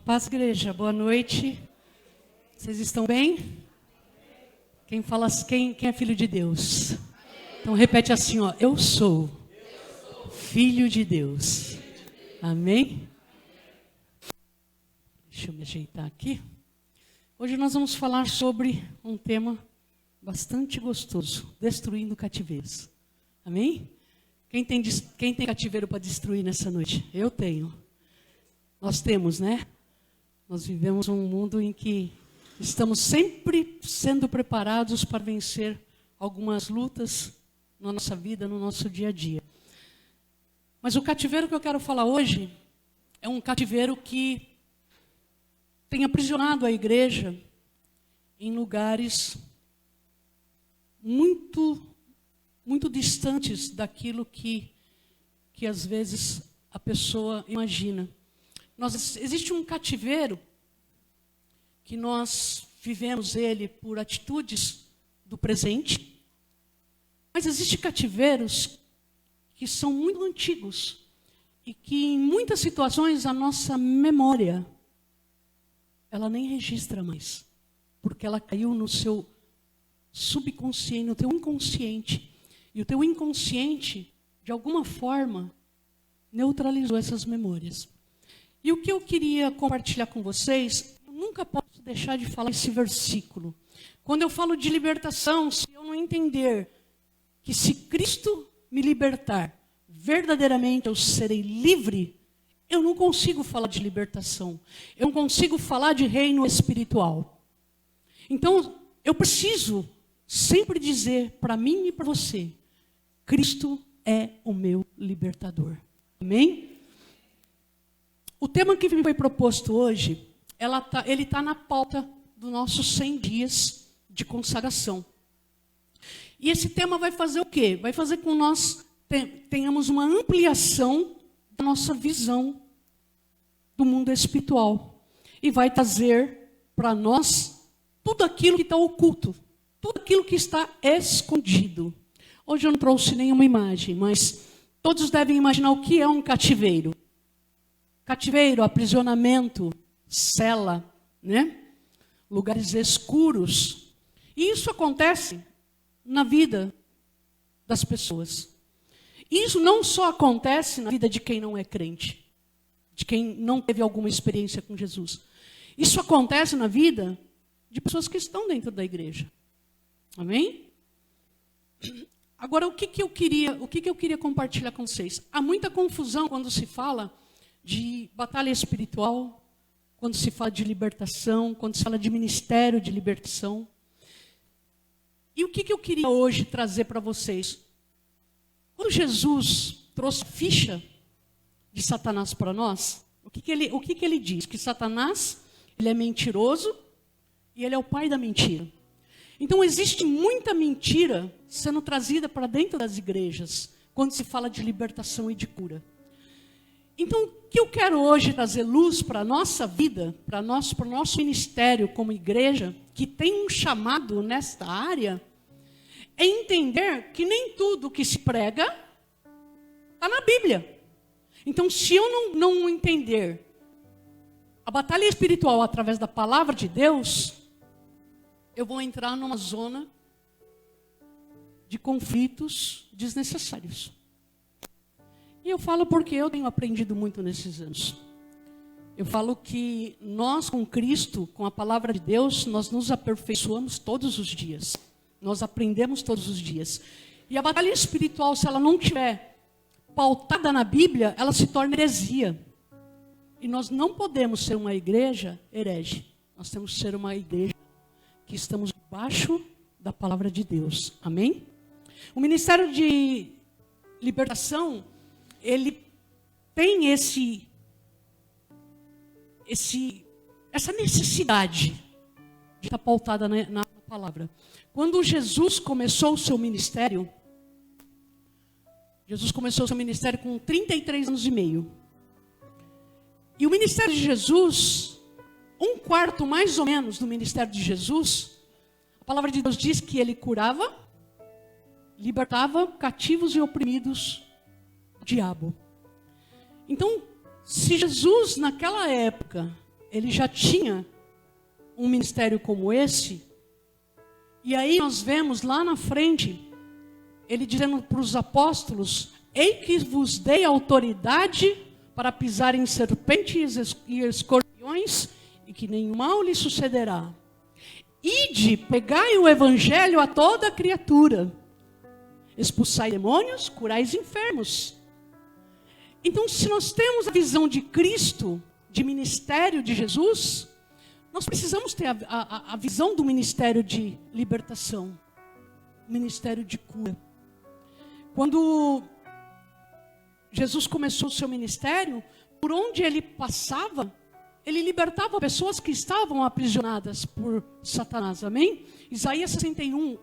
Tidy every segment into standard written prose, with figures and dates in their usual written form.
Paz, igreja, boa noite. Vocês estão bem? Quem é filho de Deus? Então repete assim, ó: eu sou filho de Deus. Amém? Deixa eu me ajeitar aqui. Hoje nós vamos falar sobre um tema bastante gostoso: destruindo cativeiros. Amém? Quem tem cativeiro para destruir nessa noite? Eu tenho. Nós temos, né? Nós vivemos um mundo em que estamos sempre sendo preparados para vencer algumas lutas na nossa vida, no nosso dia a dia. Mas o cativeiro que eu quero falar hoje é um cativeiro que tem aprisionado a igreja em lugares muito distantes daquilo que às vezes a pessoa imagina. Existe um cativeiro que nós vivemos ele por atitudes do presente, mas existem cativeiros que são muito antigos e que em muitas situações a nossa memória ela nem registra mais, porque ela caiu no seu subconsciente, no teu inconsciente, e o teu inconsciente de alguma forma neutralizou essas memórias. E o que eu queria compartilhar com vocês, eu nunca posso deixar de falar esse versículo. Quando eu falo de libertação, se eu não entender que se Cristo me libertar, verdadeiramente eu serei livre, eu não consigo falar de libertação. Eu não consigo falar de reino espiritual. Então, eu preciso sempre dizer para mim e para você: Cristo é o meu libertador. Amém? O tema que me foi proposto hoje, ele está na pauta dos nossos 100 dias de consagração. E esse tema vai fazer o quê? Vai fazer com que nós tenhamos uma ampliação da nossa visão do mundo espiritual. E vai trazer para nós tudo aquilo que está oculto, tudo aquilo que está escondido. Hoje eu não trouxe nenhuma imagem, mas todos devem imaginar o que é um cativeiro. Cativeiro, aprisionamento, cela, né? Lugares escuros. E isso acontece na vida das pessoas. Isso não só acontece na vida de quem não é crente, de quem não teve alguma experiência com Jesus. Isso acontece na vida de pessoas que estão dentro da igreja. Amém? Agora, o que eu queria compartilhar com vocês? Há muita confusão quando se fala de batalha espiritual, quando se fala de libertação, quando se fala de ministério de libertação. E o que eu queria hoje trazer para vocês? Quando Jesus trouxe a ficha de Satanás para nós, o que ele diz? Que Satanás, ele é mentiroso e ele é o pai da mentira. Então existe muita mentira sendo trazida para dentro das igrejas, quando se fala de libertação e de cura. Então, o que eu quero hoje trazer luz para a nossa vida, para o nosso ministério como igreja, que tem um chamado nesta área, é entender que nem tudo que se prega está na Bíblia. Então, se eu não entender a batalha espiritual através da palavra de Deus, eu vou entrar numa zona de conflitos desnecessários. E eu falo porque eu tenho aprendido muito nesses anos. Eu falo que nós com Cristo, com a palavra de Deus, nós nos aperfeiçoamos todos os dias. Nós aprendemos todos os dias. E a batalha espiritual, se ela não estiver pautada na Bíblia, ela se torna heresia. E nós não podemos ser uma igreja herege. Nós temos que ser uma igreja que estamos debaixo da palavra de Deus. Amém? O Ministério de Libertação, ele tem essa necessidade de estar pautada na palavra. Quando Jesus começou o seu ministério, com 33 anos e meio. E o ministério de Jesus, um quarto mais ou menos do ministério de Jesus, a palavra de Deus diz que ele curava, libertava cativos e oprimidos do diabo. Então, se Jesus naquela época ele já tinha um ministério como esse. E aí nós vemos lá na frente, ele dizendo para os apóstolos: ei que vos dei autoridade para pisar em serpentes e escorpiões, e que nenhum mal lhe sucederá. Ide, pegai o evangelho a toda criatura. Expulsai demônios, curais enfermos. Então, se nós temos a visão de Cristo, de ministério de Jesus, nós precisamos ter a visão do ministério de libertação, ministério de cura. Quando Jesus começou o seu ministério, por onde ele passava, ele libertava pessoas que estavam aprisionadas por Satanás, amém? Isaías 61,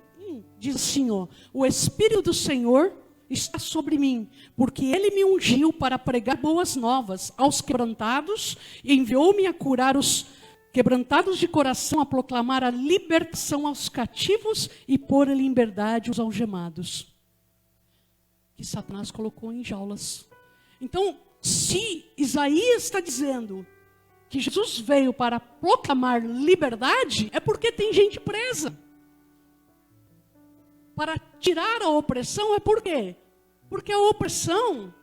diz assim, ó: o Espírito do Senhor está sobre mim, porque ele me ungiu para pregar boas novas aos quebrantados, e enviou-me a curar os quebrantados de coração, a proclamar a libertação aos cativos e pôr em liberdade os algemados, que Satanás colocou em jaulas. Então, se Isaías está dizendo que Jesus veio para proclamar liberdade, é porque tem gente presa. Para tirar a opressão, é por quê? Porque a opressão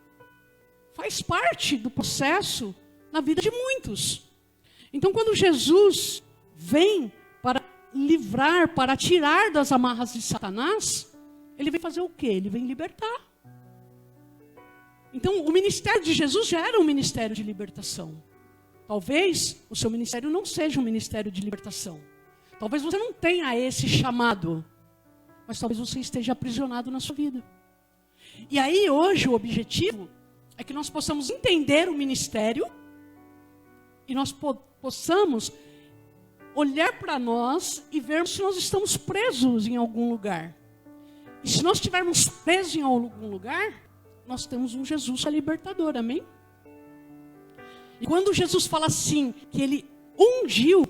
faz parte do processo na vida de muitos. Então, quando Jesus vem para livrar, para tirar das amarras de Satanás, ele vem fazer o quê? Ele vem libertar. Então, o ministério de Jesus já era um ministério de libertação. Talvez o seu ministério não seja um ministério de libertação. Talvez você não tenha esse chamado, mas talvez você esteja aprisionado na sua vida. E aí, hoje, o objetivo é que nós possamos entender o ministério e nós possamos olhar para nós e vermos se nós estamos presos em algum lugar. E se nós estivermos presos em algum lugar, nós temos um Jesus libertador, amém? E quando Jesus fala assim, que ele ungiu,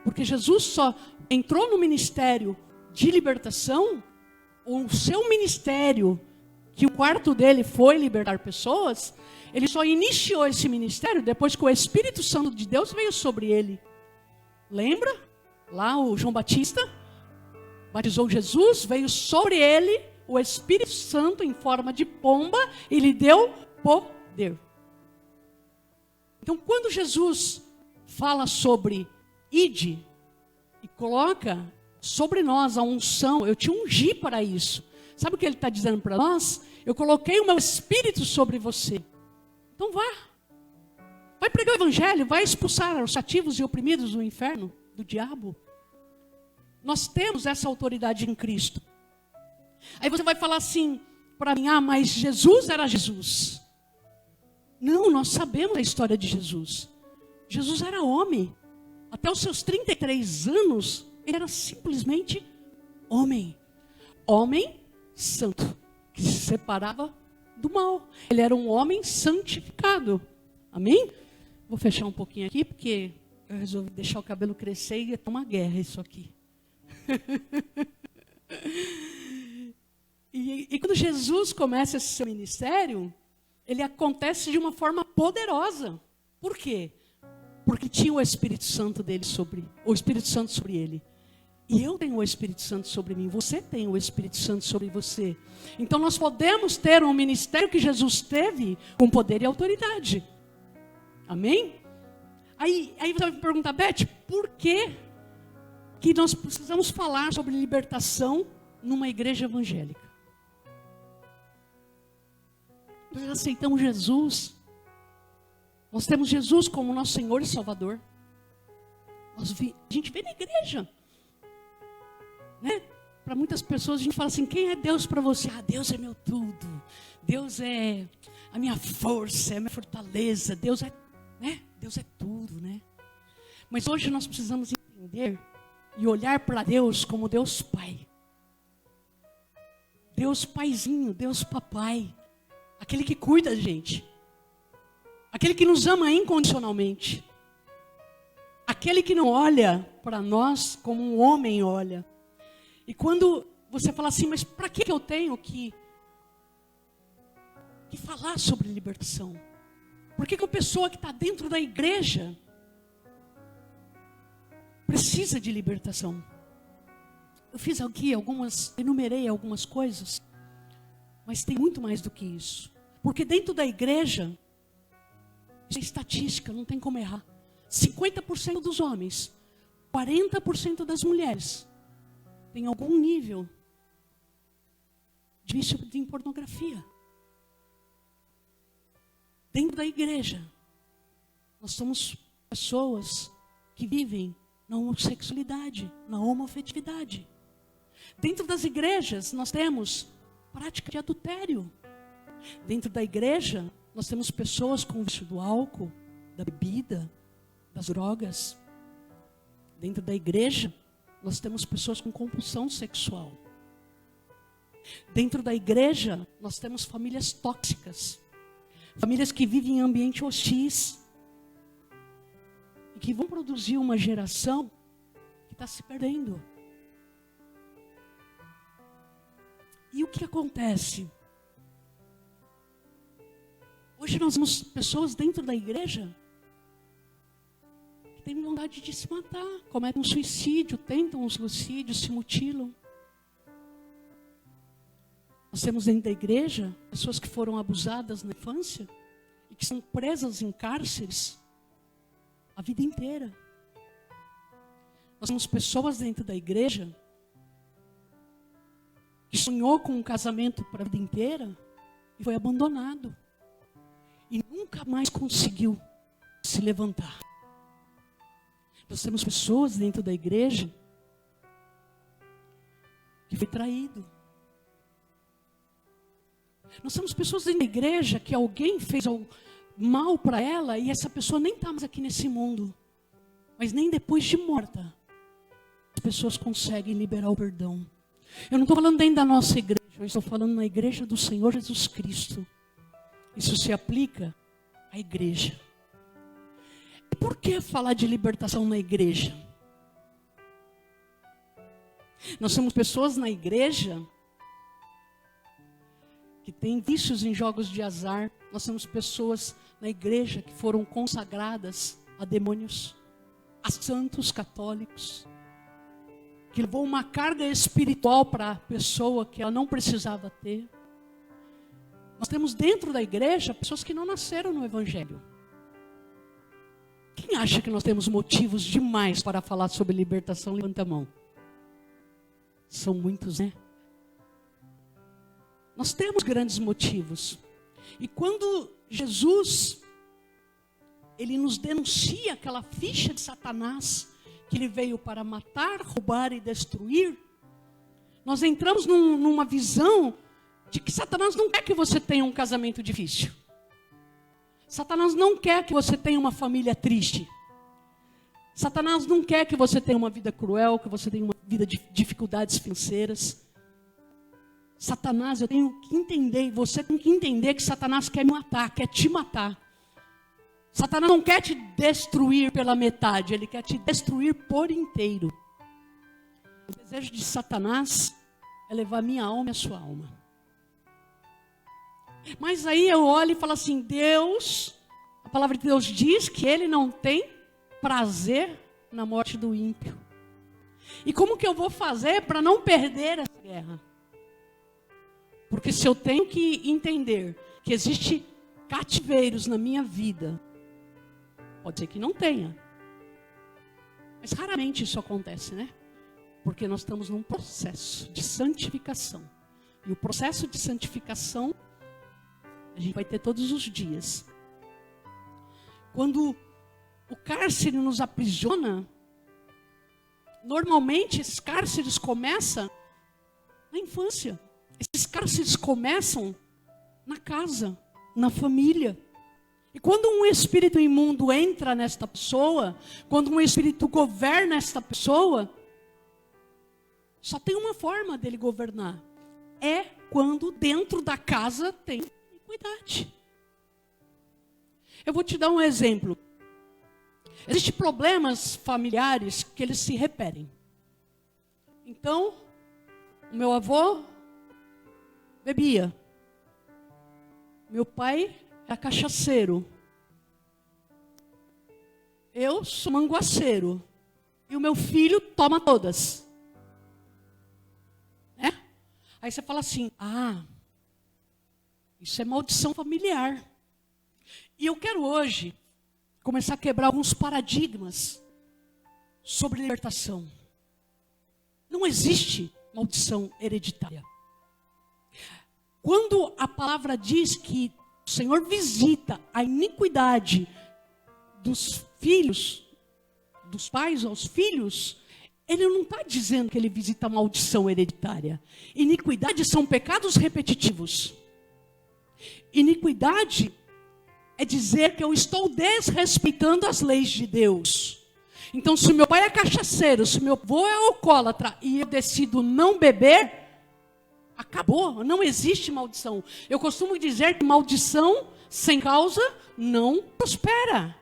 porque Jesus só entrou no ministério de libertação, o seu ministério, que o quarto dele foi libertar pessoas, ele só iniciou esse ministério depois que o Espírito Santo de Deus veio sobre ele. Lembra? Lá o João Batista batizou Jesus, veio sobre ele o Espírito Santo em forma de pomba e lhe deu poder. Então, quando Jesus fala sobre ide e coloca sobre nós a unção, eu te ungi para isso. Sabe o que ele está dizendo para nós? Eu coloquei o meu Espírito sobre você. Então vá. Vai pregar o evangelho, vai expulsar os cativos e oprimidos do inferno, do diabo. Nós temos essa autoridade em Cristo. Aí você vai falar assim para mim: ah, mas Jesus era Jesus. Não, nós sabemos a história de Jesus. Jesus era homem. Até os seus 33 anos, ele era simplesmente homem. Homem santo, que se separava do mal. Ele era um homem santificado. Amém? Vou fechar um pouquinho aqui, porque eu resolvi deixar o cabelo crescer e ia ter uma guerra isso aqui. E quando Jesus começa esse seu ministério, ele acontece de uma forma poderosa. Por quê? Porque tinha o Espírito Santo dele sobre, o Espírito Santo sobre ele. E eu tenho o Espírito Santo sobre mim, você tem o Espírito Santo sobre você. Então nós podemos ter um ministério que Jesus teve com poder e autoridade. Amém? Aí você vai me perguntar: Beth, por que nós precisamos falar sobre libertação numa igreja evangélica? Nós aceitamos Jesus. Nós temos Jesus como nosso Senhor e Salvador. A gente vê na igreja. Né? Para muitas pessoas a gente fala assim: quem é Deus para você? Ah, Deus é meu tudo. Deus é a minha força, é a minha fortaleza. Deus é, né? Deus é tudo, né? Mas hoje nós precisamos entender e olhar para Deus como Deus Pai. Deus Paizinho, Deus Papai. Aquele que cuida da gente. Aquele que nos ama incondicionalmente. Aquele que não olha para nós como um homem olha. E quando você fala assim: mas para que eu tenho que falar sobre libertação? Por que uma pessoa que está dentro da igreja precisa de libertação. Eu fiz aqui enumerei algumas coisas, mas tem muito mais do que isso. Porque dentro da igreja, isso é estatística, não tem como errar. 50% dos homens, 40% das mulheres tem algum nível de vício em pornografia. Dentro da igreja, nós somos pessoas que vivem na homossexualidade, na homoafetividade. Dentro das igrejas, nós temos prática de adultério. Dentro da igreja, nós temos pessoas com vício do álcool, da bebida, das drogas. Dentro da igreja, nós temos pessoas com compulsão sexual. Dentro da igreja, nós temos famílias tóxicas. Famílias que vivem em ambiente hostis. E que vão produzir uma geração que está se perdendo. E o que acontece? Hoje nós temos pessoas dentro da igreja que têm vontade de se matar, cometem um suicídio, tentam um suicídio, se mutilam. Nós temos dentro da igreja pessoas que foram abusadas na infância e que são presas em cárceres a vida inteira. Nós temos pessoas dentro da igreja que sonhou com um casamento para a vida inteira e foi abandonado. E nunca mais conseguiu se levantar. Nós temos pessoas dentro da igreja que foi traído. Nós temos pessoas dentro da igreja que alguém fez algo mal para ela e essa pessoa nem está mais aqui nesse mundo. Mas nem depois de morta, as pessoas conseguem liberar o perdão. Eu não estou falando dentro da nossa igreja, eu estou falando na igreja do Senhor Jesus Cristo. Isso se aplica à igreja. Por que falar de libertação na igreja? Nós temos pessoas na igreja que têm vícios em jogos de azar. Nós temos pessoas na igreja que foram consagradas a demônios, a santos católicos, que levou uma carga espiritual para a pessoa que ela não precisava ter. Nós temos dentro da igreja pessoas que não nasceram no evangelho. Quem acha que nós temos motivos demais para falar sobre libertação? Levanta a mão. São muitos, né? Nós temos grandes motivos. E quando Jesus, ele nos denuncia aquela ficha de Satanás, que ele veio para matar, roubar e destruir, nós entramos numa visão de que Satanás não quer que você tenha um casamento difícil. Satanás não quer que você tenha uma família triste. Satanás não quer que você tenha uma vida cruel, que você tenha uma vida de dificuldades financeiras. Satanás, eu tenho que entender, você tem que entender que Satanás quer me matar, quer te matar. Satanás não quer te destruir pela metade, ele quer te destruir por inteiro. O desejo de Satanás é levar minha alma e a sua alma. Mas aí eu olho e falo assim, Deus, a palavra de Deus diz que ele não tem prazer na morte do ímpio. E como que eu vou fazer para não perder essa guerra? Porque se eu tenho que entender que existe cativeiros na minha vida, pode ser que não tenha. Mas raramente isso acontece, né? Porque nós estamos num processo de santificação. E o processo de santificação a gente vai ter todos os dias. Quando o cárcere nos aprisiona, normalmente esses cárceres começam na infância. Esses cárceres começam na casa, na família. E quando um espírito imundo entra nesta pessoa, quando um espírito governa esta pessoa, só tem uma forma dele governar. É quando dentro da casa tem iniquidade. Eu vou te dar um exemplo. Existem problemas familiares que eles se repetem. Então, o meu avô bebia. Meu pai era cachaceiro. Eu sou manguaceiro. e o meu filho toma todas. Né? Aí você fala assim, isso é maldição familiar. E eu quero hoje começar a quebrar alguns paradigmas sobre libertação. Não existe maldição hereditária. Quando a palavra diz que o Senhor visita a iniquidade dos filhos, dos pais aos filhos, Ele não está dizendo que Ele visita a maldição hereditária. Iniquidade são pecados repetitivos. Iniquidade é dizer que eu estou desrespeitando as leis de Deus. Então, se meu pai é cachaceiro, se meu avô é alcoólatra e eu decido não beber, acabou, não existe maldição. Eu costumo dizer que maldição sem causa não prospera.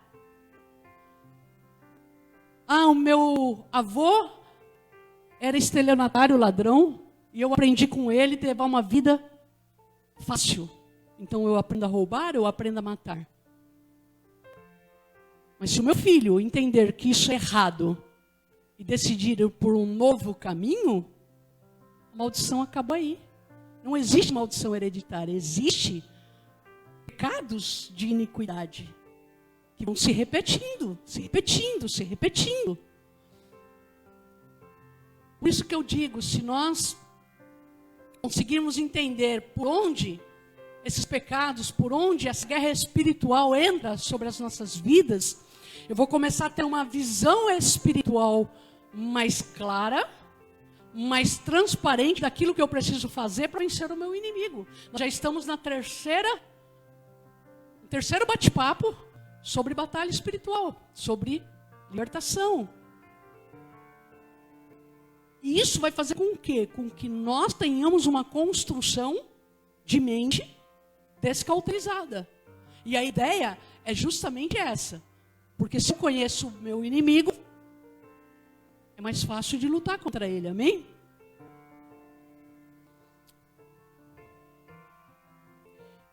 O meu avô era estelionatário, ladrão, e eu aprendi com ele a levar uma vida fácil. Então eu aprendo a roubar, eu aprendo a matar. Mas se o meu filho entender que isso é errado e decidir ir por um novo caminho, a maldição acaba aí. Não existe maldição hereditária, existe pecados de iniquidade que vão se repetindo, se repetindo, se repetindo. Por isso que eu digo, se nós conseguirmos entender por onde esses pecados, por onde essa guerra espiritual entra sobre as nossas vidas, eu vou começar a ter uma visão espiritual mais clara, mais transparente daquilo que eu preciso fazer para vencer o meu inimigo. Nós já estamos no terceiro bate-papo sobre batalha espiritual, sobre libertação. E isso vai fazer com o quê? Com que nós tenhamos uma construção de mente descauterizada. E a ideia é justamente essa. Porque se eu conheço o meu inimigo, é mais fácil de lutar contra ele, amém?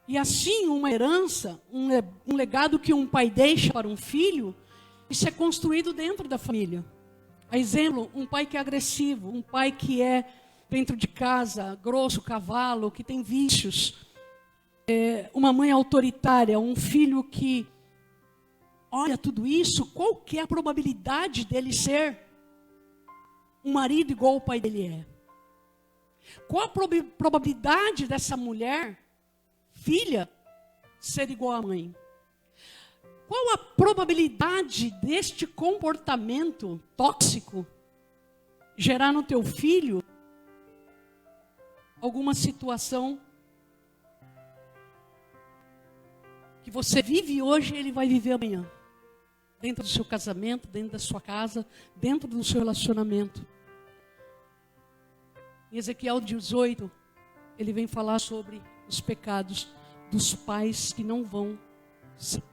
E assim, uma herança, um legado que um pai deixa para um filho, isso é construído dentro da família. A exemplo, um pai que é agressivo, um pai que é dentro de casa, grosso, cavalo, que tem vícios, uma mãe autoritária, um filho que olha tudo isso, qual que é a probabilidade dele ser um marido igual o pai dele é? Qual a probabilidade dessa mulher, filha, ser igual à mãe? Qual a probabilidade deste comportamento tóxico gerar no teu filho alguma situação que você vive hoje, ele vai viver amanhã? Dentro do seu casamento, dentro da sua casa, dentro do seu relacionamento. Em Ezequiel 18, ele vem falar sobre os pecados dos pais que não vão ser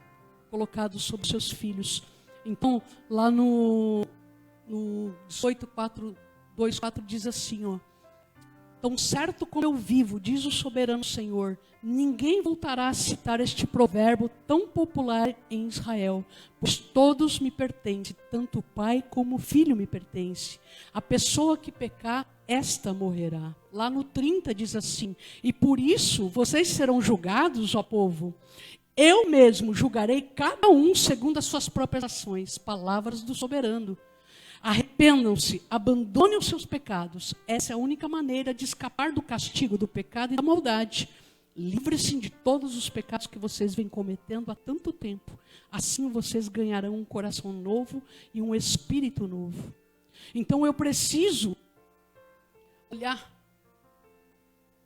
colocados sobre seus filhos. Então, lá no 18:2-4 diz assim, ó: tão certo como eu vivo, diz o soberano Senhor, ninguém voltará a citar este provérbio tão popular em Israel, pois todos me pertencem, tanto o pai como o filho me pertence. A pessoa que pecar, esta morrerá. Lá no 30 diz assim: e por isso vocês serão julgados, ó povo. Eu mesmo julgarei cada um segundo as suas próprias ações. Palavras do soberano. Arrependam-se, abandonem os seus pecados. Essa é a única maneira de escapar do castigo, do pecado e da maldade. Livre-se de todos os pecados que vocês vêm cometendo há tanto tempo. Assim vocês ganharão um coração novo e um espírito novo. Então eu preciso olhar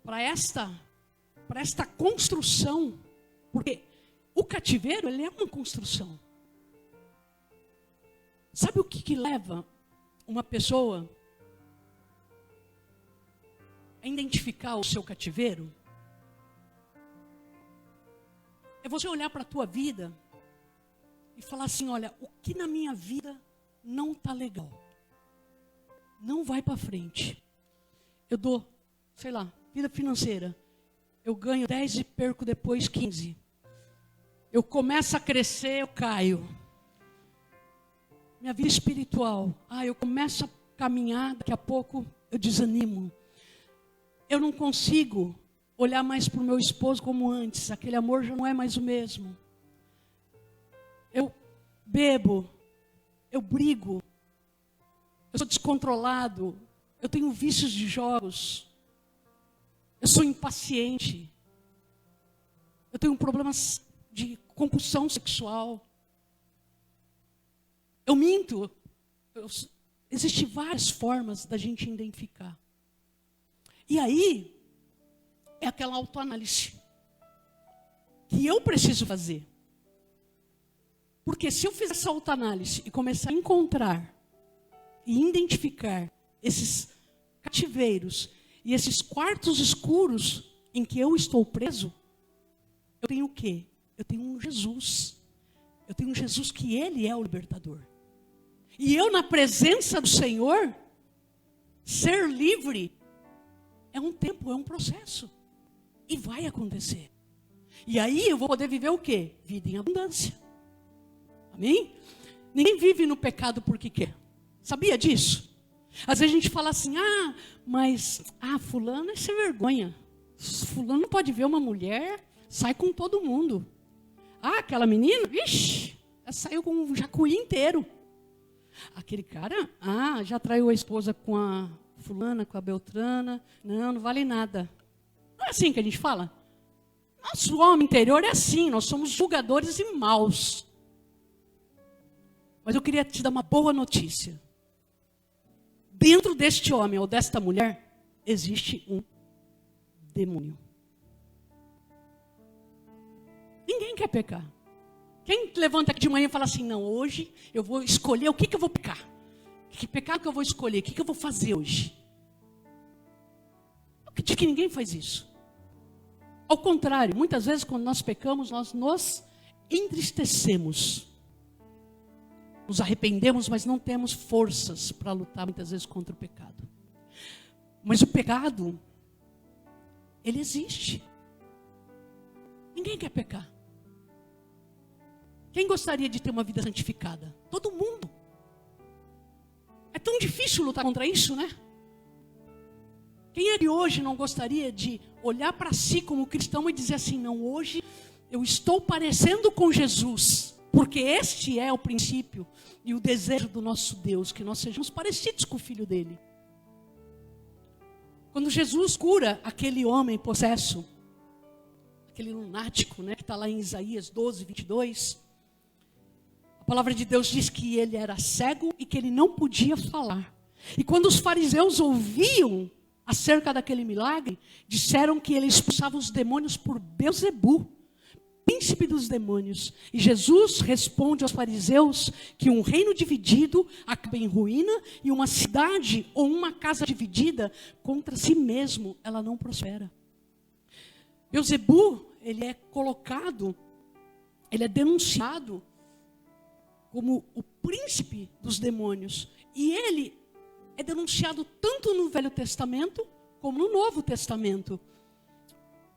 para esta construção, porque o cativeiro, ele é uma construção. Sabe o que leva uma pessoa a identificar o seu cativeiro? É você olhar para a tua vida e falar assim, olha, o que na minha vida não está legal? Não vai para frente. Eu dou, sei lá, vida financeira. Eu ganho 10 e perco depois 15. Eu começo a crescer, eu caio. minha vida espiritual. Eu começo a caminhar, daqui a pouco eu desanimo. Eu não consigo olhar mais para o meu esposo como antes. Aquele amor já não é mais o mesmo. Eu bebo, eu brigo, eu sou descontrolado, eu tenho vícios de jogos, eu sou impaciente, eu tenho problemas de compulsão sexual, eu minto. Existem várias formas da gente identificar. E aí, é aquela autoanálise que eu preciso fazer. Porque se eu fizer essa autoanálise e começar a encontrar e identificar esses cativeiros e esses quartos escuros em que eu estou preso, eu tenho o quê? Eu tenho um Jesus. Eu tenho um Jesus que Ele é o libertador. E eu, na presença do Senhor, ser livre é um tempo, é um processo. E vai acontecer. E aí eu vou poder viver o quê? Vida em abundância. Amém? Ninguém vive no pecado porque quer. Sabia disso? Às vezes a gente fala assim, fulano é sem vergonha. Fulano não pode ver uma mulher, sai com todo mundo. Aquela menina, vixe, ela saiu com um jacuí inteiro. Aquele cara, já traiu a esposa com a fulana, com a beltrana. Não vale nada. Não é assim que a gente fala? Nosso homem interior é assim, nós somos julgadores e maus. Mas eu queria te dar uma boa notícia. Dentro deste homem ou desta mulher, existe um demônio. Ninguém quer pecar. Quem levanta aqui de manhã e fala assim, não, hoje eu vou escolher o que eu vou pecar. Que pecado que eu vou escolher? O que eu vou fazer hoje? Eu acredito que ninguém faz isso. Ao contrário, muitas vezes quando nós pecamos, nós nos entristecemos. Nos arrependemos, mas não temos forças para lutar muitas vezes contra o pecado. Mas o pecado, ele existe. Ninguém quer pecar. Quem gostaria de ter uma vida santificada? Todo mundo. É tão difícil lutar contra isso, né? Quem é de hoje não gostaria de olhar para si como cristão e dizer assim, não, hoje eu estou parecendo com Jesus. Porque este é o princípio e o desejo do nosso Deus, que nós sejamos parecidos com o Filho dele. Quando Jesus cura aquele homem possesso, aquele lunático, que está lá em Isaías 12, 22, a palavra de Deus diz que ele era cego e que ele não podia falar. E quando os fariseus ouviam acerca daquele milagre, disseram que ele expulsava os demônios por Belzebu, príncipe dos demônios. E Jesus responde aos fariseus que um reino dividido acaba em ruína e uma cidade ou uma casa dividida contra si mesmo, ela não prospera. Belzebu, ele é colocado, ele é denunciado como o príncipe dos demônios. E ele é denunciado tanto no Velho Testamento como no Novo Testamento.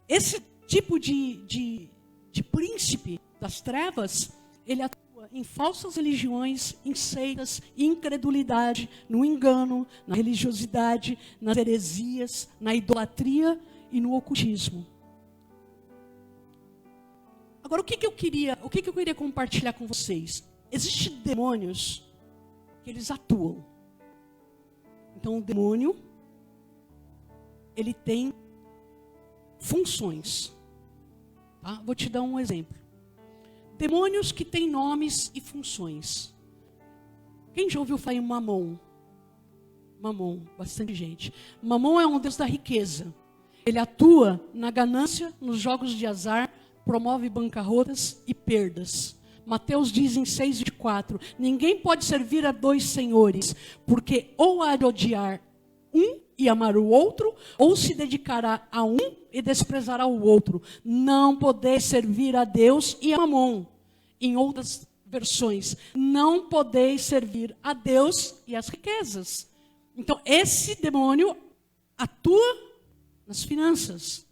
Esse tipo de príncipe das trevas, ele atua em falsas religiões, em seitas, incredulidade, no engano, na religiosidade, nas heresias, na idolatria e no ocultismo. Agora, o que eu queria compartilhar com vocês? Existem demônios que eles atuam. Então, o demônio, ele tem funções. Tá? Vou te dar um exemplo. Demônios que têm nomes e funções. Quem já ouviu falar em Mamon? Mamon, bastante gente. Mamon é um deus da riqueza. Ele atua na ganância, nos jogos de azar, promove bancarrotas e perdas. Mateus diz em 6:24, ninguém pode servir a dois senhores, porque ou há de odiar um e amar o outro, ou se dedicará a um e desprezará o outro. Não podeis servir a Deus e a Mamon. Em outras versões, não podeis servir a Deus e as riquezas. Então, esse demônio atua nas finanças.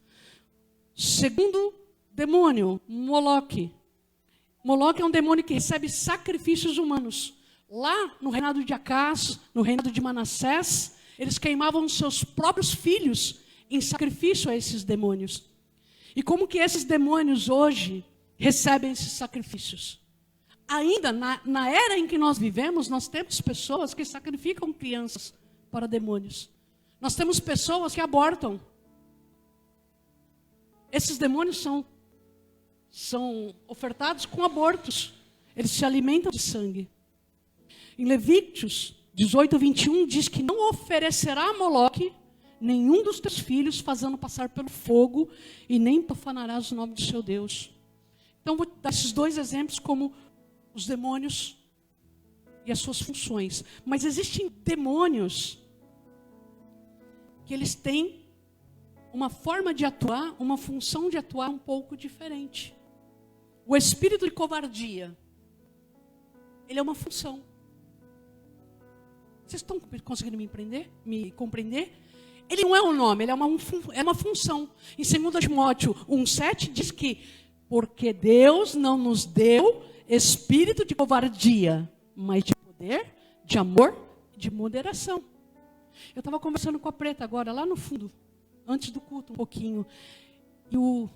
Segundo demônio, Moloque. Moloque é um demônio que recebe sacrifícios humanos. Lá no reinado de Acás, no reinado de Manassés, eles queimavam seus próprios filhos em sacrifício a esses demônios. E como que esses demônios hoje recebem esses sacrifícios? Ainda na era em que nós vivemos, nós temos pessoas que sacrificam crianças para demônios. Nós temos pessoas que abortam. Esses demônios são ofertados com abortos. Eles se alimentam de sangue. Em Levíticos 18:21 diz que não oferecerá a Moloque nenhum dos teus filhos, fazendo passar pelo fogo, e nem profanarás o nome do seu Deus. Então vou dar esses dois exemplos como os demônios e as suas funções. Mas existem demônios que eles têm uma forma de atuar, uma função de atuar um pouco diferente. O espírito de covardia, ele é uma função. Vocês estão conseguindo me compreender? Ele não é um nome, ele é uma função. Em 2 Timóteo 1,7 diz que porque Deus não nos deu espírito de covardia, mas de poder, de amor, de moderação. Eu estava conversando com a Preta agora, lá no fundo, antes do culto, um pouquinho. E o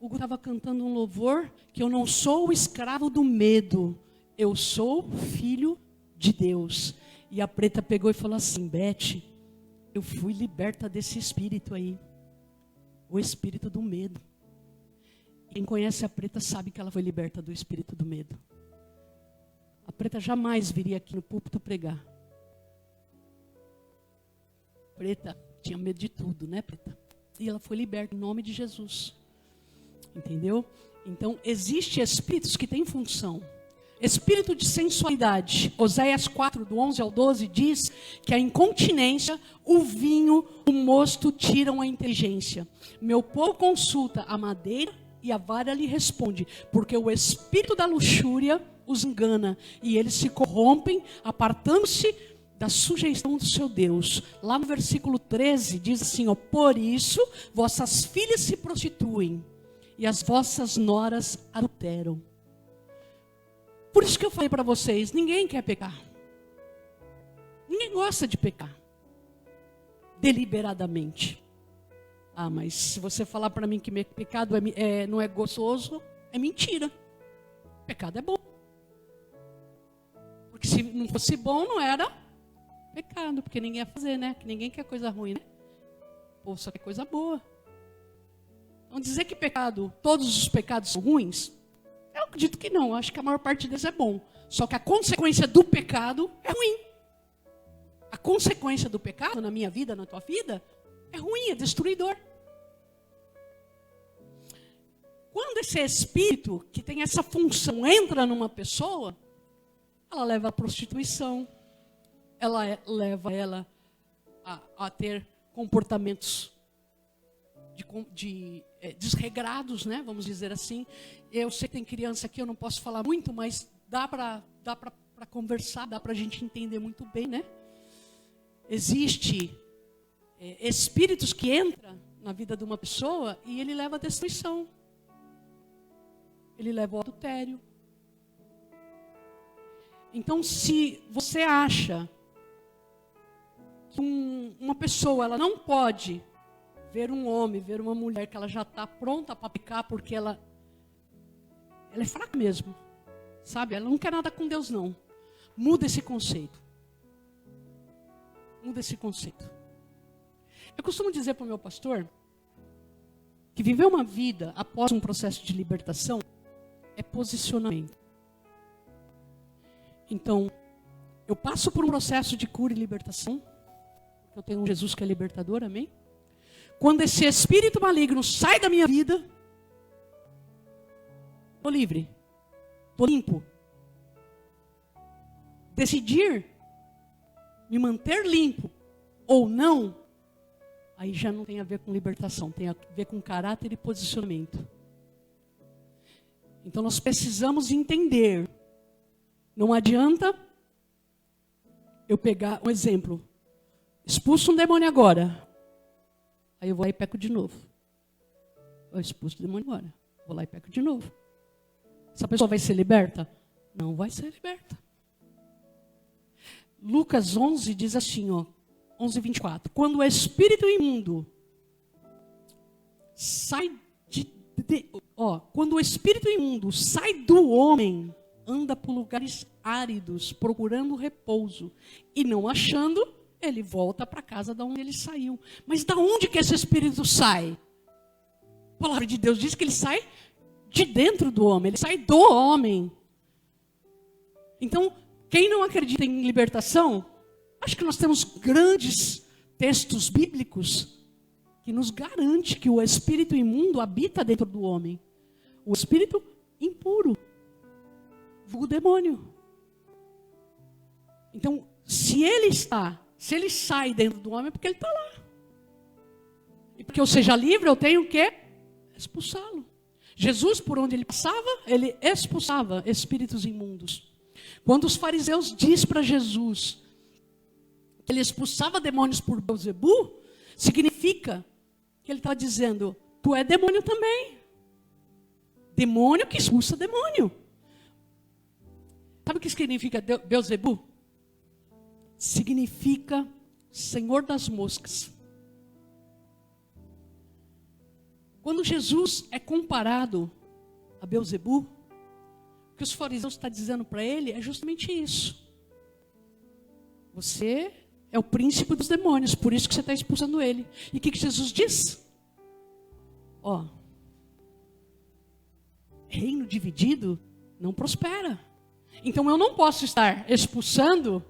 Hugo estava cantando um louvor que eu não sou o escravo do medo, eu sou filho de Deus. E a Preta pegou e falou assim: Beth, eu fui liberta desse espírito aí, o espírito do medo. Quem conhece a Preta sabe que ela foi liberta do espírito do medo. A Preta jamais viria aqui no púlpito pregar. Preta tinha medo de tudo, né, Preta? E ela foi liberta em nome de Jesus. Entendeu? Então, existem espíritos que têm função. Espírito de sensualidade. Oséias 4, do 11 ao 12, diz que a incontinência, o vinho, o mosto tiram a inteligência. Meu povo consulta a madeira e a vara lhe responde, porque o espírito da luxúria os engana e eles se corrompem, apartando-se da sujeição do seu Deus. Lá no versículo 13 diz assim, ó, por isso vossas filhas se prostituem e as vossas noras adulteram. Por isso que eu falei para vocês, ninguém quer pecar. Ninguém gosta de pecar. Deliberadamente. Ah, mas se você falar para mim que pecado não é gostoso, é mentira. Pecado é bom. Porque se não fosse bom, não era pecado. Porque ninguém ia fazer, né? Que ninguém quer coisa ruim, né? Pô, só quer coisa boa. Então dizer que pecado, todos os pecados são ruins, eu acredito que não. Eu acho que a maior parte deles é bom. Só que a consequência do pecado é ruim. A consequência do pecado na minha vida, na tua vida, é ruim, é destruidor. Quando esse espírito, que tem essa função, entra numa pessoa, ela leva à prostituição, ela leva ela a ter comportamentos desregrados, né? Vamos dizer assim. Eu sei que tem criança aqui, eu não posso falar muito, mas dá para conversar, dá para a gente entender muito bem, né? Existe espíritos que entram na vida de uma pessoa e ele leva à destruição. Ele leva ao adultério. Então, se você acha que uma pessoa ela não pode ver um homem, ver uma mulher que ela já está pronta para pecar porque ela é fraca mesmo, sabe? Ela não quer nada com Deus, não. Muda esse conceito. Muda esse conceito. Eu costumo dizer para o meu pastor que viver uma vida após um processo de libertação é posicionamento. Então, eu passo por um processo de cura e libertação. Eu tenho um Jesus que é libertador, amém? Quando esse espírito maligno sai da minha vida, estou livre, estou limpo. Decidir me manter limpo ou não, aí já não tem a ver com libertação, tem a ver com caráter e posicionamento. Então nós precisamos entender. Não adianta eu pegar um exemplo, expulso um demônio agora. Aí eu vou lá e peco de novo. Eu expulso o demônio agora. Vou lá e peco de novo. Essa pessoa vai ser liberta? Não vai ser liberta. Lucas 11 diz assim, 11:24. Quando o espírito imundo sai quando o espírito imundo sai do homem, anda por lugares áridos, procurando repouso, e não achando, ele volta para a casa de onde ele saiu. Mas da onde que esse espírito sai? A palavra de Deus diz que ele sai de dentro do homem, ele sai do homem. Então, quem não acredita em libertação, acho que nós temos grandes textos bíblicos que nos garante que o espírito imundo habita dentro do homem. O espírito impuro, o demônio. Então, se ele sai dentro do homem, é porque ele está lá. E porque eu seja livre, eu tenho que expulsá-lo. Jesus, por onde ele passava, ele expulsava espíritos imundos. Quando os fariseus dizem para Jesus que ele expulsava demônios por Beelzebu, significa que ele está dizendo, tu é demônio também. Demônio que expulsa demônio. Sabe o que significa Beelzebu? Significa Senhor das moscas. Quando Jesus é comparado a Beelzebu, o que os fariseus estão dizendo para ele é justamente isso. Você é o príncipe dos demônios, por isso que você está expulsando ele. E o que Jesus diz? Reino dividido não prospera. Então eu não posso estar expulsando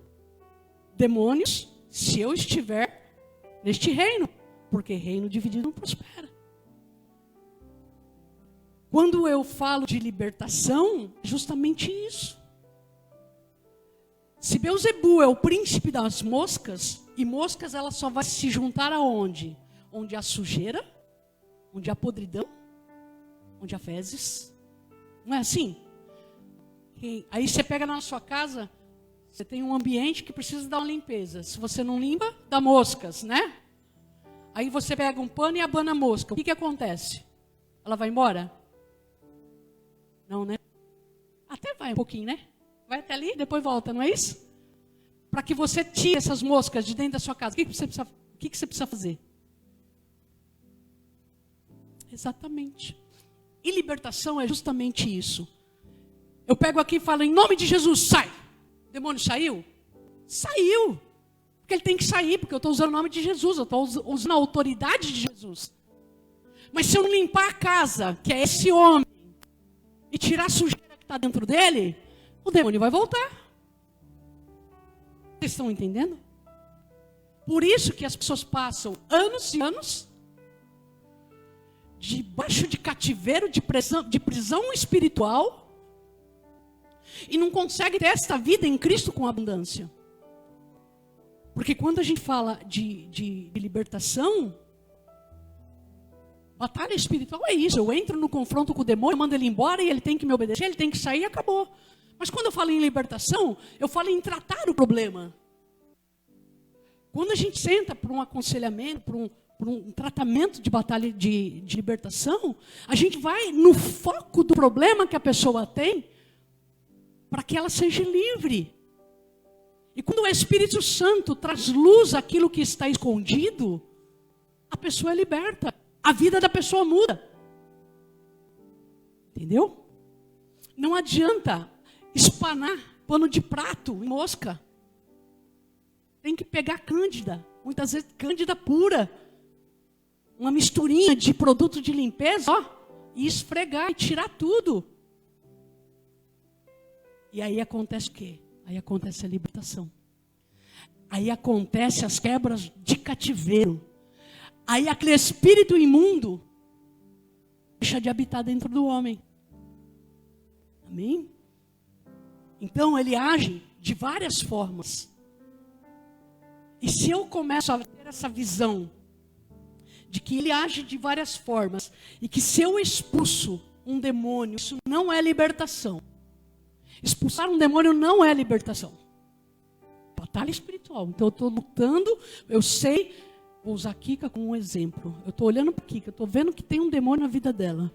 demônios se eu estiver neste reino, porque reino dividido não prospera. Quando eu falo de libertação, é justamente isso. Se Beelzebu é o príncipe das moscas, e moscas ela só vai se juntar aonde? Onde há sujeira, onde há podridão, onde há fezes. Não é assim? Aí você pega na sua casa, você tem um ambiente que precisa dar uma limpeza. Se você não limpa, dá moscas, né? Aí você pega um pano e abana a mosca. O que acontece? Ela vai embora? Não, né? Até vai um pouquinho, né? Vai até ali, depois volta, não é isso? Para que você tire essas moscas de dentro da sua casa, o que você precisa fazer? Exatamente. E libertação é justamente isso. Eu pego aqui e falo, em nome de Jesus, sai. O demônio saiu? Saiu. Porque ele tem que sair, porque eu estou usando o nome de Jesus, eu estou usando a autoridade de Jesus. Mas se eu não limpar a casa, que é esse homem, e tirar a sujeira que está dentro dele, o demônio vai voltar. Vocês estão entendendo? Por isso que as pessoas passam anos e anos debaixo de cativeiro, de prisão espiritual, e não conseguem ter esta vida em Cristo com abundância. Porque quando a gente fala de libertação, batalha espiritual é isso. Eu entro no confronto com o demônio, eu mando ele embora e ele tem que me obedecer, ele tem que sair e acabou. Mas quando eu falo em libertação, eu falo em tratar o problema. Quando a gente senta para um aconselhamento, para um tratamento de batalha de libertação, a gente vai no foco do problema que a pessoa tem, para que ela seja livre. E quando o Espírito Santo traz luz àquilo que está escondido, a pessoa é liberta. A vida da pessoa muda. Entendeu? Não adianta espanar pano de prato em mosca. Tem que pegar cândida. Muitas vezes cândida pura. Uma misturinha de produto de limpeza, e esfregar e tirar tudo. E aí acontece o quê? Aí acontece a libertação. Aí acontece as quebras de cativeiro. Aí aquele espírito imundo deixa de habitar dentro do homem. Amém? Então ele age de várias formas. E se eu começo a ter essa visão de que ele age de várias formas, e que se eu expulso um demônio, isso não é libertação. Expulsar um demônio não é libertação. Batalha espiritual. Então eu estou lutando, eu sei, vou usar a Kika como um exemplo. Eu estou olhando para a Kika, eu estou vendo que tem um demônio na vida dela.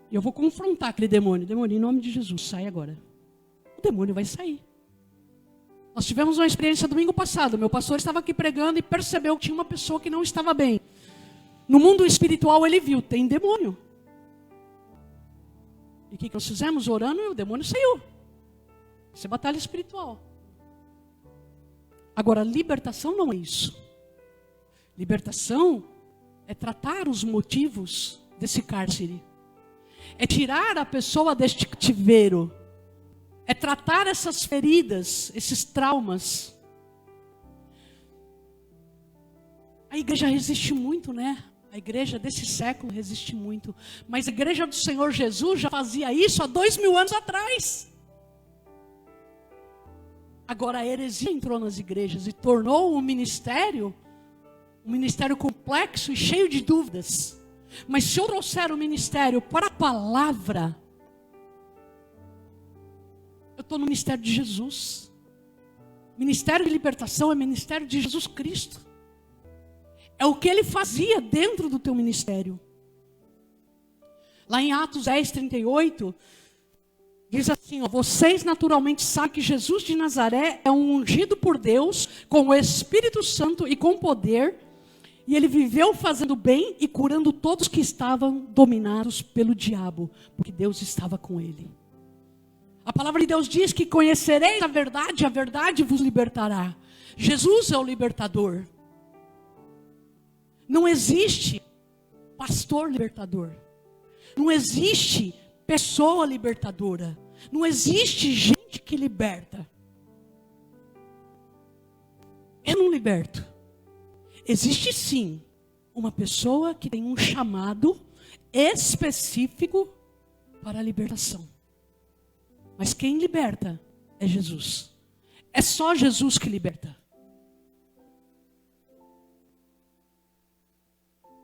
E eu vou confrontar aquele demônio. Demônio, em nome de Jesus, sai agora. O demônio vai sair. Nós tivemos uma experiência domingo passado. Meu pastor estava aqui pregando e percebeu que tinha uma pessoa que não estava bem. No mundo espiritual ele viu, tem demônio. E o que nós fizemos? Orando e o demônio saiu. Isso é batalha espiritual. Agora, libertação não é isso. Libertação é tratar os motivos desse cárcere. É tirar a pessoa deste cativeiro. É tratar essas feridas, esses traumas. A igreja resiste muito, né? A igreja desse século resiste muito. Mas a igreja do Senhor Jesus já fazia isso há 2000 anos atrás. Agora a heresia entrou nas igrejas e tornou um ministério complexo e cheio de dúvidas. Mas se eu trouxer o ministério para a palavra, eu estou no ministério de Jesus. Ministério de libertação é ministério de Jesus Cristo. É o que ele fazia dentro do teu ministério. Lá em Atos 10, 38, diz assim, ó, vocês naturalmente sabem que Jesus de Nazaré é um ungido por Deus, com o Espírito Santo e com poder, e ele viveu fazendo bem e curando todos que estavam dominados pelo diabo, porque Deus estava com ele. A palavra de Deus diz que conhecereis a verdade vos libertará. Jesus é o libertador. Não existe pastor libertador. Não existe pessoa libertadora. Não existe gente que liberta. Eu não liberto. Existe sim uma pessoa que tem um chamado específico para a libertação. Mas quem liberta é Jesus. É só Jesus que liberta.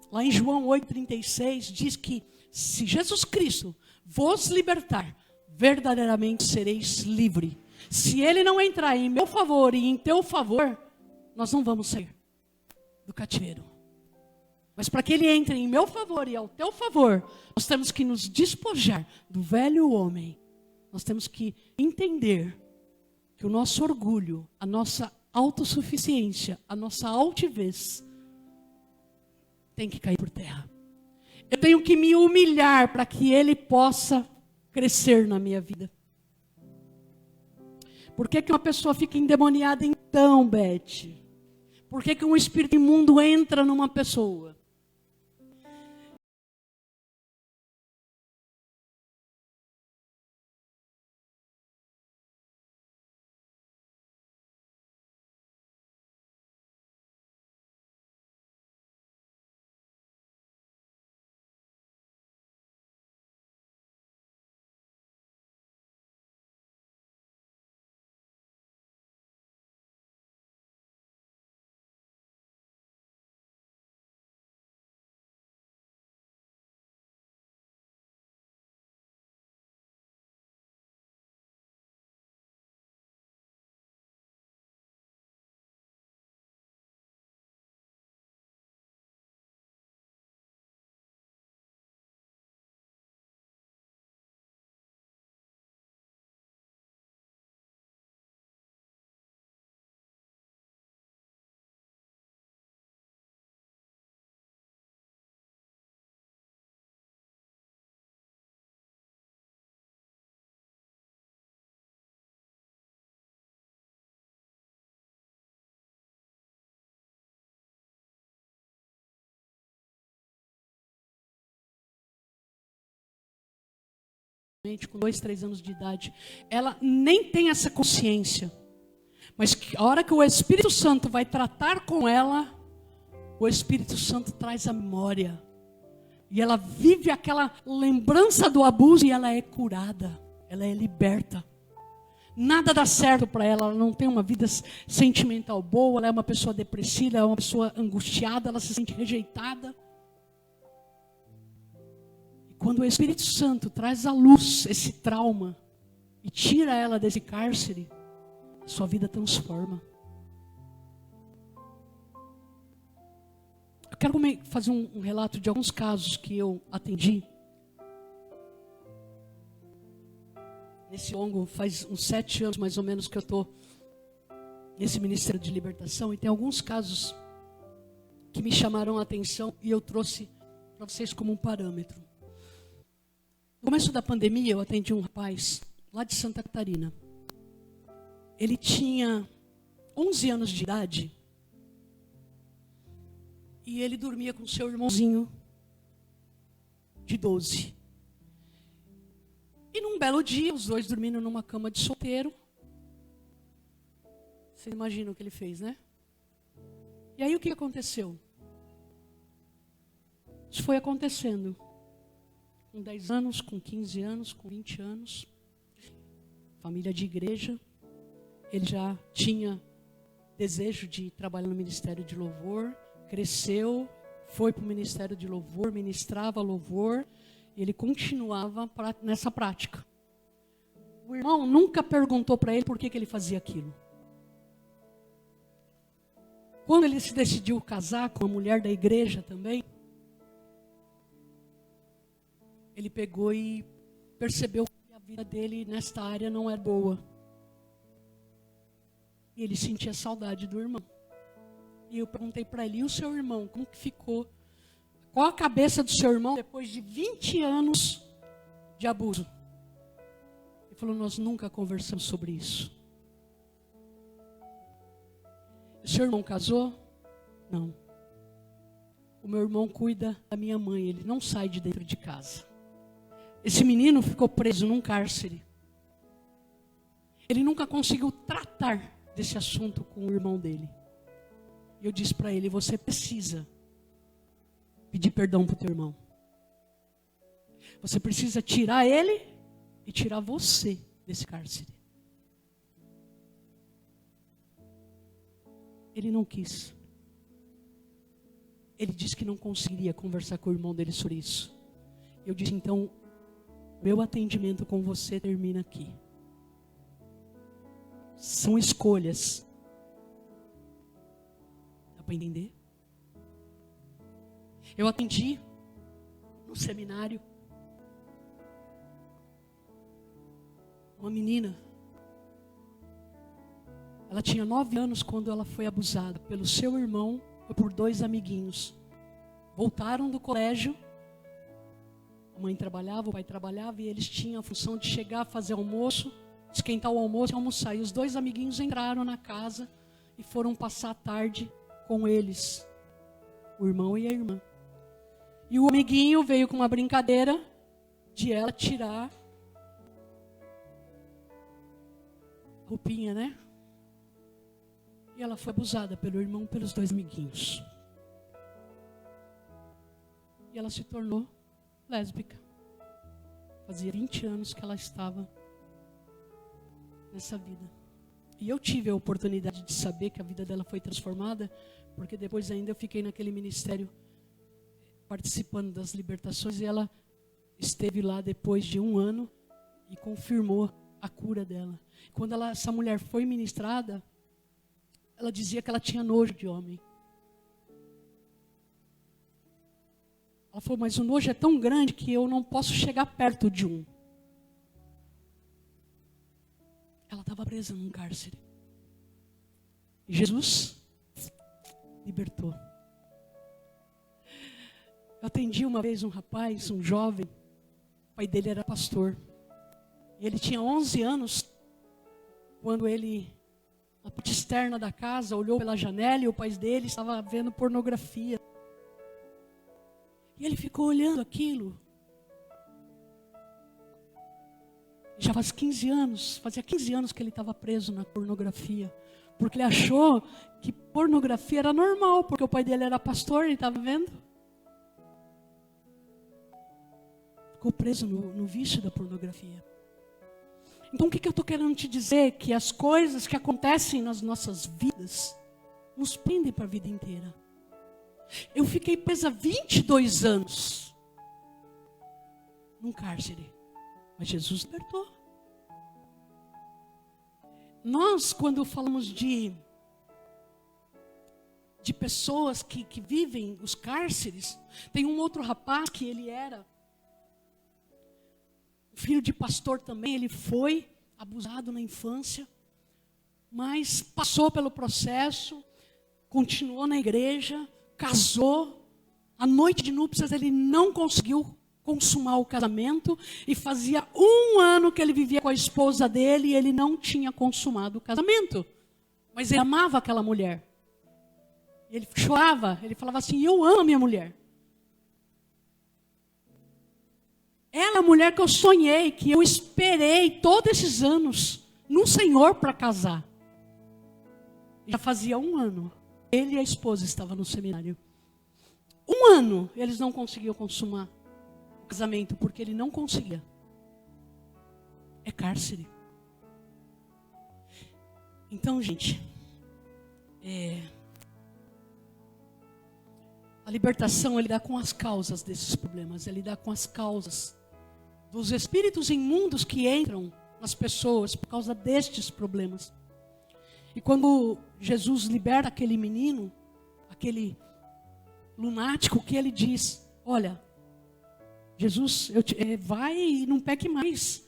Lá em João 8,36 diz que se Jesus Cristo vos libertar, verdadeiramente sereis livres. Se ele não entrar em meu favor e em teu favor, nós não vamos sair do cativeiro. Mas para que ele entre em meu favor e ao teu favor, nós temos que nos despojar do velho homem. Nós temos que entender que o nosso orgulho, a nossa autossuficiência, a nossa altivez tem que cair por terra. Eu tenho que me humilhar para que ele possa crescer na minha vida. Por que uma pessoa fica endemoniada então, Beth? Por que um espírito imundo entra numa pessoa? Com 2, 3 anos de idade, ela nem tem essa consciência, mas a hora que o Espírito Santo vai tratar com ela, o Espírito Santo traz a memória, e ela vive aquela lembrança do abuso, e ela é curada, ela é liberta. Nada dá certo para ela, ela não tem uma vida sentimental boa, ela é uma pessoa depressiva, ela é uma pessoa angustiada, ela se sente rejeitada. Quando o Espírito Santo traz à luz esse trauma e tira ela desse cárcere, sua vida transforma. Eu quero fazer um relato de alguns casos que eu atendi. Nesse longo, faz uns 7 anos mais ou menos que eu estou nesse Ministério de Libertação, e tem alguns casos que me chamaram a atenção e eu trouxe para vocês como um parâmetro. No começo da pandemia, eu atendi um rapaz lá de Santa Catarina. Ele tinha 11 anos de idade e ele dormia com seu irmãozinho de 12. E num belo dia, os dois dormindo numa cama de solteiro. Você imagina o que ele fez, né? E aí o que aconteceu? Isso foi acontecendo. Com 10 anos, com 15 anos, com 20 anos. Família de igreja. Ele já tinha desejo de trabalhar no Ministério de Louvor. Cresceu, foi para o Ministério de Louvor, ministrava louvor. E ele continuava nessa prática. O irmão nunca perguntou para ele por que ele fazia aquilo. Quando ele se decidiu casar com uma mulher da igreja também, ele pegou e percebeu que a vida dele nesta área não é boa. E ele sentia saudade do irmão. E eu perguntei para ele, e o seu irmão, como que ficou? Qual a cabeça do seu irmão depois de 20 anos de abuso? Ele falou, nós nunca conversamos sobre isso. O seu irmão casou? Não. O meu irmão cuida da minha mãe, ele não sai de dentro de casa. Esse menino ficou preso num cárcere. Ele nunca conseguiu tratar desse assunto com o irmão dele. E eu disse para ele, você precisa pedir perdão para o teu irmão. Você precisa tirar ele e tirar você desse cárcere. Ele não quis. Ele disse que não conseguiria conversar com o irmão dele sobre isso. Eu disse, então, meu atendimento com você termina aqui. São escolhas. Dá para entender? Eu atendi no seminário uma menina. Ela tinha 9 anos quando ela foi abusada pelo seu irmão e por 2 amiguinhos. Voltaram do colégio. A mãe trabalhava, o pai trabalhava e eles tinham a função de chegar, fazer almoço, esquentar o almoço e almoçar. E os 2 amiguinhos entraram na casa e foram passar a tarde com eles, o irmão e a irmã. E o amiguinho veio com uma brincadeira de ela tirar a roupinha, né? E ela foi abusada pelo irmão e pelos 2 amiguinhos. E ela se tornou lésbica. Fazia 20 anos que ela estava nessa vida. E eu tive a oportunidade de saber que a vida dela foi transformada, porque depois ainda eu fiquei naquele ministério participando das libertações e ela esteve lá depois de 1 ano e confirmou a cura dela. Quando essa mulher foi ministrada, ela dizia que ela tinha nojo de homem. Ela falou, mas o nojo é tão grande que eu não posso chegar perto de um. Ela estava presa num cárcere. E Jesus libertou. Eu atendi uma vez um rapaz, um jovem. O pai dele era pastor. E ele tinha 11 anos quando ele, na parte externa da casa, olhou pela janela e o pai dele estava vendo pornografia. E ele ficou olhando aquilo. Já faz 15 anos, fazia 15 anos que ele estava preso na pornografia. Porque ele achou que pornografia era normal, porque o pai dele era pastor, ele estava vendo. Ficou preso no vício da pornografia. Então o que eu estou querendo te dizer? Que as coisas que acontecem nas nossas vidas nos prendem para a vida inteira. Eu fiquei presa 22 anos num cárcere, mas Jesus libertou. Nós, quando falamos de pessoas que vivem os cárceres, tem um outro rapaz que ele era filho de pastor também, ele foi abusado na infância. mas passou pelo processo, continuou na igreja, casou. A noite de núpcias ele não conseguiu consumar o casamento e fazia 1 ano que ele vivia com a esposa dele e ele não tinha consumado o casamento. Mas ele amava aquela mulher. Ele chorava, ele falava assim, eu amo a minha mulher. Ela é a mulher que eu sonhei, que eu esperei todos esses anos no Senhor para casar. Já fazia 1 ano. Ele e a esposa estavam no seminário. 1 ano eles não conseguiam consumar o casamento, porque ele não conseguia. É cárcere. Então, gente, a libertação é lidar com as causas desses problemas, é lidar com as causas dos espíritos imundos que entram nas pessoas por causa destes problemas. E quando Jesus liberta aquele menino, aquele lunático, que ele diz, olha, Jesus, vai e não peque mais,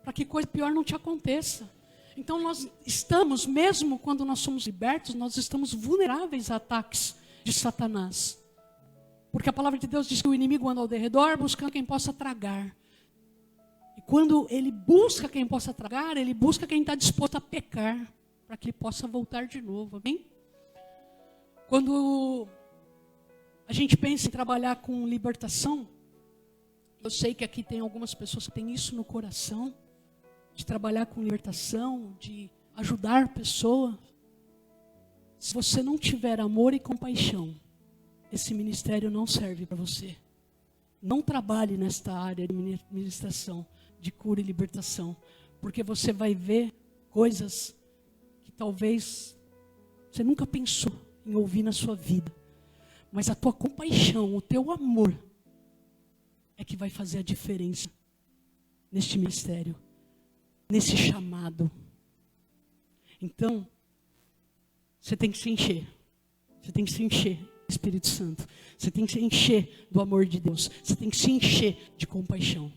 para que coisa pior não te aconteça. Então nós estamos, mesmo quando nós somos libertos, nós estamos vulneráveis a ataques de Satanás. Porque a palavra de Deus diz que o inimigo anda ao derredor buscando quem possa tragar. E quando ele busca quem possa tragar, ele busca quem está disposto a pecar, para que ele possa voltar de novo, amém? Quando a gente pensa em trabalhar com libertação, eu sei que aqui tem algumas pessoas que têm isso no coração, de trabalhar com libertação, de ajudar pessoas. Se você não tiver amor e compaixão, esse ministério não serve para você. Não trabalhe nesta área de ministração, de cura e libertação, porque você vai ver coisas que talvez você nunca pensou em ouvir na sua vida. Mas a tua compaixão, o teu amor, é que vai fazer a diferença neste ministério, nesse chamado. Então, você tem que se encher. Você tem que se encher do Espírito Santo. Você tem que se encher do amor de Deus. Você tem que se encher de compaixão.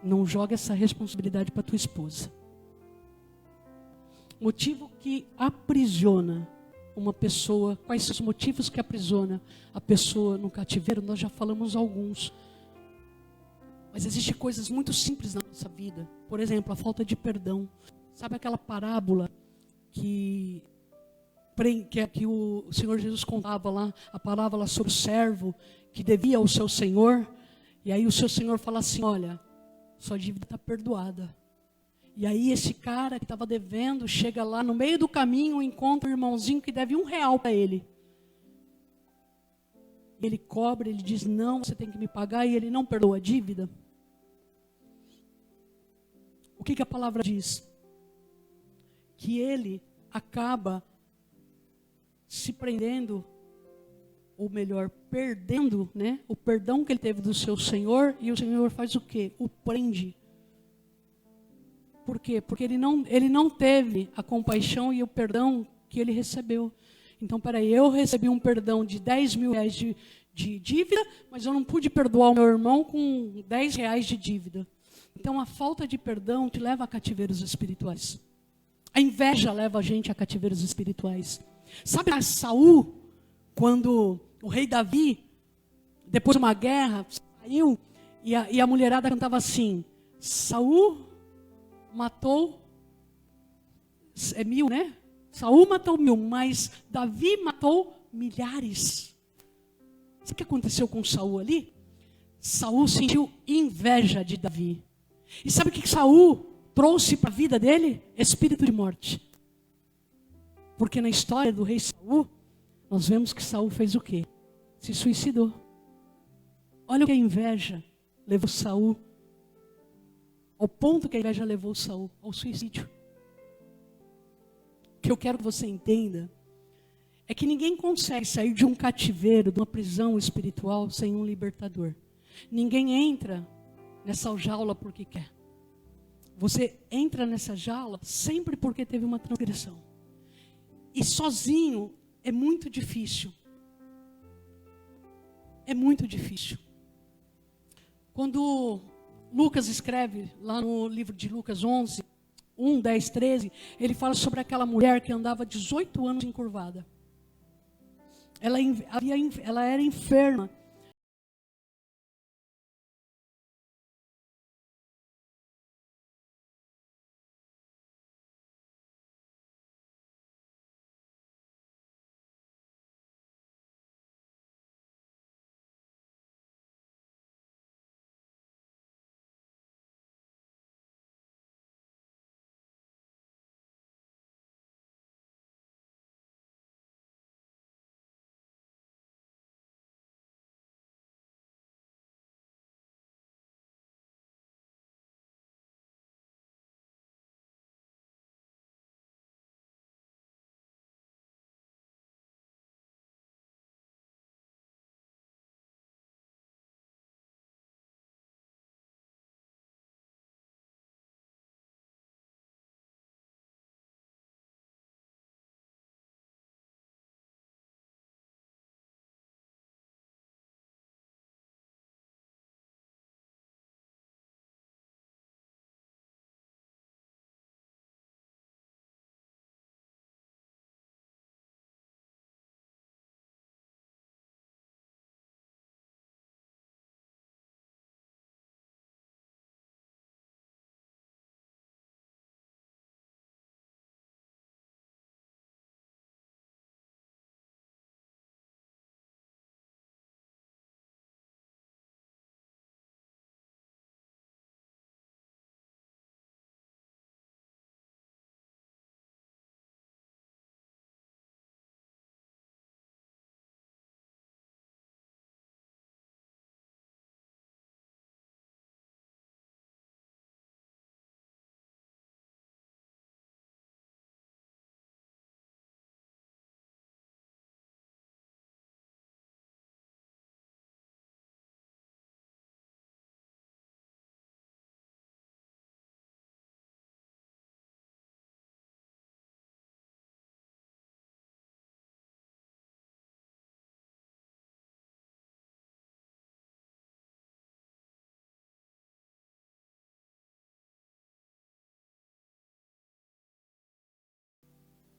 Não joga essa responsabilidade para tua esposa. Motivo que aprisiona uma pessoa. Quais são os motivos que aprisiona a pessoa no cativeiro? Nós já falamos alguns. Mas existem coisas muito simples na nossa vida. Por exemplo, a falta de perdão. Sabe aquela parábola que o Senhor Jesus contava lá? A parábola sobre o servo que devia ao seu senhor. E aí o seu senhor fala assim, olha, sua dívida está perdoada. E aí esse cara que estava devendo, chega lá no meio do caminho, encontra um irmãozinho que deve R$1 para ele. Ele cobra, ele diz, não, você tem que me pagar, e ele não perdoa a dívida. O que a palavra diz? Que ele acaba se prendendo, ou melhor, perdendo, né, o perdão que ele teve do seu Senhor, e o Senhor faz o quê? O prende. Por quê? Porque ele não teve a compaixão e o perdão que ele recebeu. Então, peraí, eu recebi um perdão de R$10.000 de dívida, mas eu não pude perdoar o meu irmão com R$10 de dívida. Então, a falta de perdão te leva a cativeiros espirituais. A inveja leva a gente a cativeiros espirituais. Sabe a Saul, quando o rei Davi, depois de uma guerra, saiu e a mulherada cantava assim, Saul matou 1.000, né? Saul matou 1.000, mas Davi matou milhares. Sabe o que aconteceu com Saul ali? Saul sentiu inveja de Davi. E sabe o que Saul trouxe para a vida dele? Espírito de morte. Porque na história do rei Saul, nós vemos que Saul fez o quê? Se suicidou. Olha o que a inveja levou Saul, ao ponto que a inveja levou Saul ao suicídio. O que eu quero que você entenda é que ninguém consegue sair de um cativeiro, de uma prisão espiritual, sem um libertador. Ninguém entra nessa jaula porque quer. Você entra nessa jaula sempre porque teve uma transgressão. E sozinho é muito difícil. É muito difícil. Quando Lucas escreve lá no livro de Lucas 11, 1, 10, 13, ele fala sobre aquela mulher que andava 18 anos encurvada. Ela era enferma.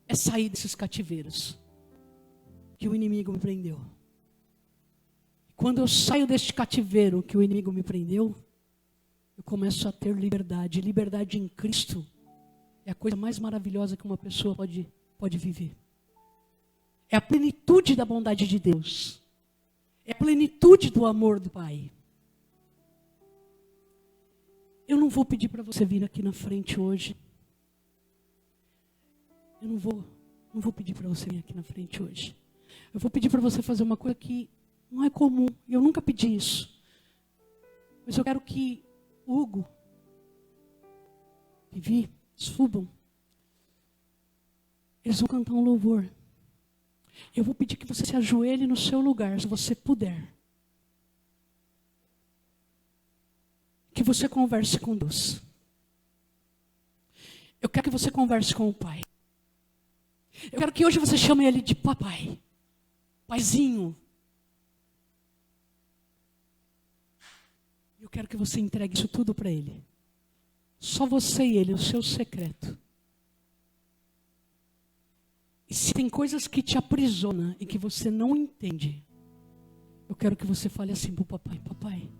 É sair desses cativeiros que o inimigo me prendeu. Quando eu saio deste cativeiro que o inimigo me prendeu, eu começo a ter liberdade. Liberdade em Cristo é a coisa mais maravilhosa que uma pessoa pode viver. É a plenitude da bondade de Deus. É a plenitude do amor do Pai. Eu não vou pedir para você vir aqui na frente hoje. Eu não vou pedir para você vir aqui na frente hoje. Eu vou pedir para você fazer uma coisa que não é comum. Eu nunca pedi isso. Mas eu quero que Hugo, Vivi, subam. Eles vão cantar um louvor. Eu vou pedir que você se ajoelhe no seu lugar, se você puder. Que você converse com Deus. Eu quero que você converse com o Pai. Eu quero que hoje você chame Ele de papai. Paizinho. Eu quero que você entregue isso tudo para Ele. Só você e Ele, o seu secreto. E se tem coisas que te aprisionam e que você não entende, eu quero que você fale assim para o papai. Papai,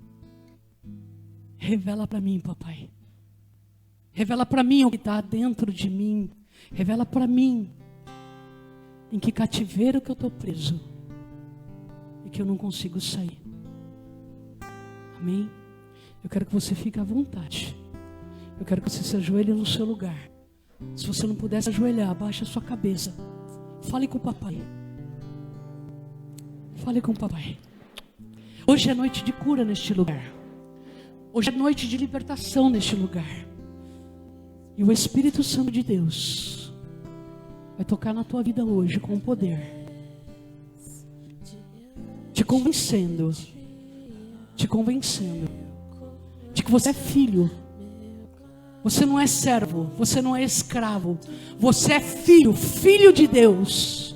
revela para mim, papai. Revela para mim o que está dentro de mim. Revela para mim em que cativeiro que eu estou preso e que eu não consigo sair. Amém? Eu quero que você fique à vontade. Eu quero que você se ajoelhe no seu lugar. Se você não puder se ajoelhar, abaixe a sua cabeça. Fale com o papai. Fale com o papai. Hoje é noite de cura neste lugar. Hoje é noite de libertação neste lugar. E o Espírito Santo de Deus vai tocar na tua vida hoje com poder. Te convencendo de que você é filho. Você não é servo, você não é escravo. Você é filho, filho de Deus.